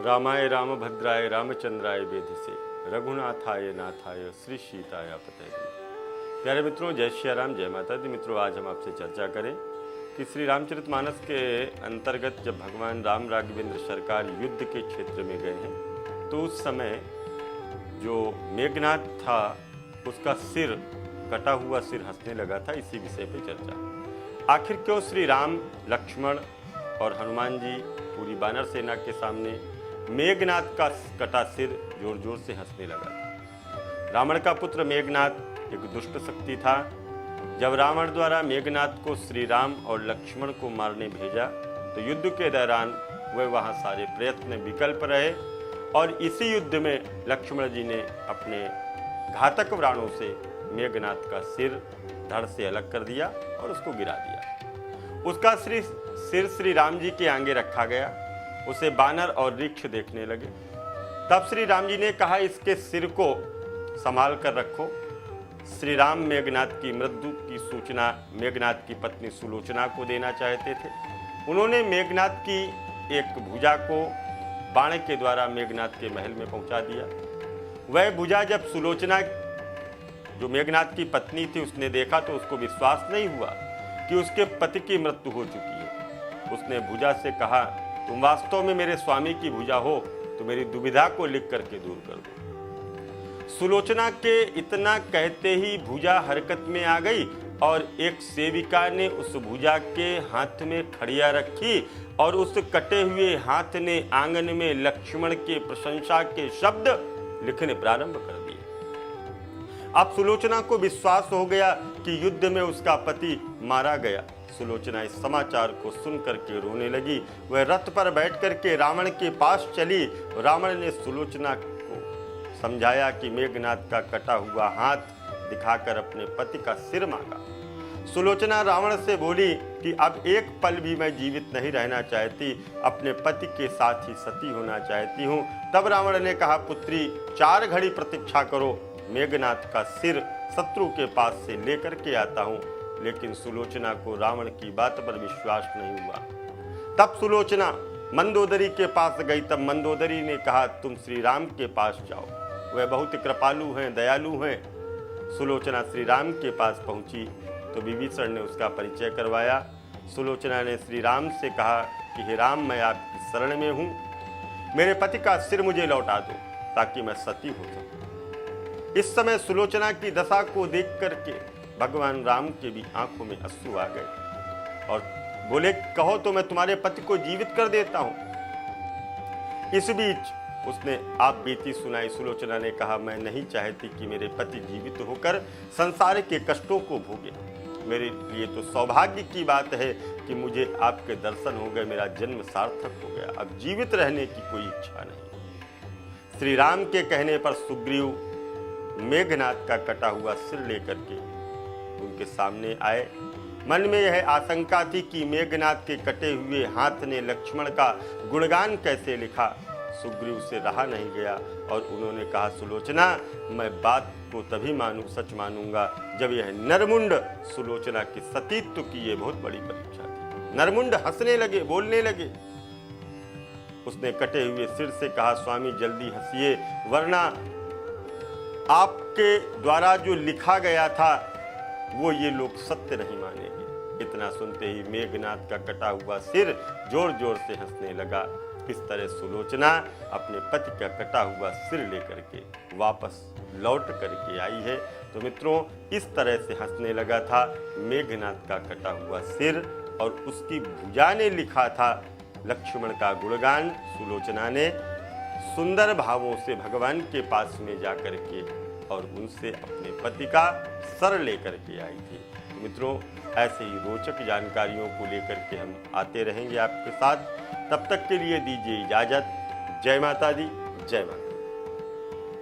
रामाय रामभद्राय रामचंद्राय वेधसे रघुनाथाय नाथाय श्री सीताय पतये। प्यारे मित्रों, जय श्री राम, जय माता दी। मित्रों, आज हम आपसे चर्चा करें कि श्री रामचरितमानस के अंतर्गत जब भगवान राम राघवेंद्र सरकार युद्ध के क्षेत्र में गए हैं तो उस समय जो मेघनाद था उसका सिर, कटा हुआ सिर हंसने लगा था। इसी विषय पे चर्चा। आखिर क्यों श्री राम, लक्ष्मण और हनुमान जी पूरी वानर सेना के सामने मेघनाद का कटा सिर जोर जोर से हंसने लगा था। रावण का पुत्र मेघनाद एक दुष्ट शक्ति था। जब रावण द्वारा मेघनाद को श्री राम और लक्ष्मण को मारने भेजा तो युद्ध के दौरान वह वहां सारे प्रयत्न विकल्प रहे और इसी युद्ध में लक्ष्मण जी ने अपने घातक बाणों से मेघनाद का सिर धड़ से अलग कर दिया और उसको गिरा दिया। उसका सिर श्री राम जी के आगे रखा गया। उसे बानर और वृक्ष देखने लगे। तब श्री राम जी ने कहा, इसके सिर को संभाल कर रखो। श्री राम मेघनाद की मृत्यु की सूचना मेघनाद की पत्नी सुलोचना को देना चाहते थे। उन्होंने मेघनाद की एक भुजा को बाण के द्वारा मेघनाद के महल में पहुंचा दिया। वह भुजा जब सुलोचना, जो मेघनाद की पत्नी थी, उसने देखा तो उसको विश्वास नहीं हुआ कि उसके पति की मृत्यु हो चुकी है। उसने भुजा से कहा, तुम वास्तव में मेरे स्वामी की भुजा हो तो मेरी दुविधा को लिख करके दूर कर दो। सुलोचना के इतना कहते ही भुजा हरकत में आ गई और एक सेविका ने उस भुजा के हाथ में खड़िया रखी और उस कटे हुए हाथ ने आंगन में लक्ष्मण के प्रशंसा के शब्द लिखने प्रारंभ कर दिए। अब सुलोचना को विश्वास हो गया कि युद्ध में उसका पति मारा गया। सुलोचना इस समाचार को सुन करके रोने लगी। वह रथ पर बैठ करके रावण के पास चली। रावण ने सुलोचना को समझाया कि मेघनाद का कटा हुआ हाथ दिखाकर अपने पति का सिर मांगा। सुलोचना रावण से बोली कि अब एक पल भी मैं जीवित नहीं रहना चाहती, अपने पति के साथ ही सती होना चाहती हूँ। तब रावण ने कहा, पुत्री 4 घड़ी प्रतीक्षा करो, मेघनाद का सिर शत्रु के पास से लेकर के आता हूँ। लेकिन सुलोचना को रावण की बात पर विश्वास नहीं हुआ। तब सुलोचना मंदोदरी के पास गई। तब मंदोदरी ने कहा, तुम श्री राम के पास जाओ, वह बहुत कृपालु हैं, दयालु हैं। सुलोचना श्री राम के पास पहुंची तो विभीषण ने उसका परिचय करवाया। सुलोचना ने श्री राम से कहा कि हे राम, मैं आपकी शरण में हूँ, मेरे पति का सिर मुझे लौटा दो ताकि मैं सती हो सकूं। इस समय सुलोचना की दशा को देख करके भगवान राम के भी आंखों में अश्रु आ गए और बोले, कहो तो मैं तुम्हारे पति को जीवित कर देता हूं। इस बीच उसने आप बीती सुनाई। सुलोचना ने कहा, मैं नहीं चाहती कि मेरे पति जीवित होकर संसार के कष्टों को भोगे। मेरे लिए तो सौभाग्य की बात है कि मुझे आपके दर्शन हो गए, मेरा जन्म सार्थक हो गया, अब जीवित रहने की कोई इच्छा नहीं। श्री राम के कहने पर सुग्रीव मेघनाद का कटा हुआ सिर लेकर के उनके सामने आए। मन में यह आशंका थी कि मेघनाद के कटे हुए हाथ ने लक्ष्मण का गुणगान कैसे लिखा। सुग्रीव से रहा नहीं गया और उन्होंने कहा, सुलोचना, मैं बात को तभी सच मानूंगा जब यह नरमुंड सुलोचना के सतीत्व की ये बहुत बड़ी परीक्षा थी। नरमुंड हंसने लगे, बोलने लगे। उसने कटे हुए सिर से कहा, स्वामी जल्दी हंसिए, वरना आपके द्वारा जो लिखा गया था वो ये लोग सत्य नहीं मानेंगे। इतना सुनते ही मेघनाद का कटा हुआ सिर जोर जोर से हंसने लगा। इस तरह सुलोचना अपने पति का कटा हुआ सिर लेकर के वापस लौट करके आई है। तो मित्रों, इस तरह से हंसने लगा था मेघनाद का कटा हुआ सिर और उसकी भुजा ने लिखा था लक्ष्मण का गुणगान। सुलोचना ने सुंदर भावों से भगवान के पास में जाकर के और उनसे अपने पति का सर लेकर के आई थी। तो मित्रों, ऐसे ही रोचक जानकारियों को लेकर के हम आते रहेंगे आपके साथ। तब तक के लिए दीजिए इजाजत। जय माता दी, जय माता।